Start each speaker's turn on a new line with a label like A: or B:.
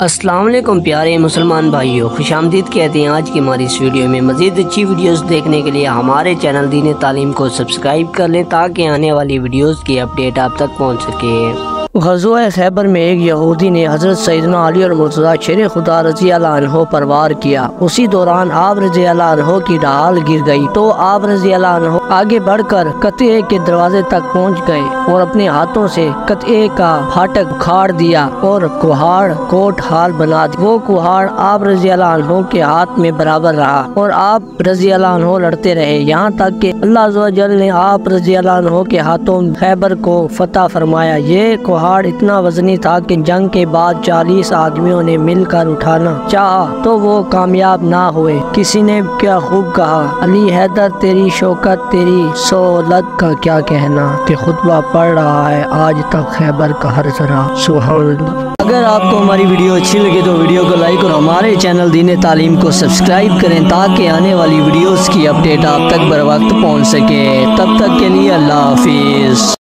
A: السلام علیکم پیارے مسلمان بھائیوں، خوش آمدید کہتے ہیں آج کی ہماری اس ویڈیو میں۔ مزید اچھی ویڈیوز دیکھنے کے لیے ہمارے چینل دین تعلیم کو سبسکرائب کر لیں تاکہ آنے والی ویڈیوز کی اپڈیٹ آپ تک پہنچ سکے۔ غزوہ خیبر میں ایک یہودی نے حضرت سیدنا علی اور مرتضیٰ شیر خدا رضی اللہ عنہ پر وار کیا۔ اسی دوران آپ رضی اللہ عنہ کی ڈھال گر گئی تو آپ رضی اللہ عنہ آگے بڑھ کر قطعے کے دروازے تک پہنچ گئے اور اپنے ہاتھوں سے قطعے کا پھاٹک اکھاڑ دیا اور کہاڑ کوٹ حال بنا دی۔ وہ کہاڑ آپ رضی اللہ عنہ کے ہاتھ میں برابر رہا اور آپ رضی اللہ عنہ لڑتے رہے، یہاں تک کہ اللہ عز و جل نے آپ رضی اللہ عنہ کے ہاتھوں خیبر کو فتح فرمایا۔ یہ کہاڑ اتنا وزنی تھا کہ جنگ کے بعد 40 آدمیوں نے مل کر اٹھانا چاہا تو وہ کامیاب نہ ہوئے۔ کسی نے کیا خوب کہا، علی حیدر تیری شوکت تیری سہولت کا کیا کہنا، کہ خطبہ پڑھ رہا ہے آج تک خیبر کا ہر ذرا۔ سبحان اللہ۔ اگر آپ کو ہماری ویڈیو اچھی لگے تو ویڈیو کو لائک اور ہمارے چینل دین تعلیم کو سبسکرائب کریں تاکہ آنے والی ویڈیوز کی اپڈیٹ آپ تک بر وقت پہنچ سکے۔ تب تک کے لیے اللہ حافظ۔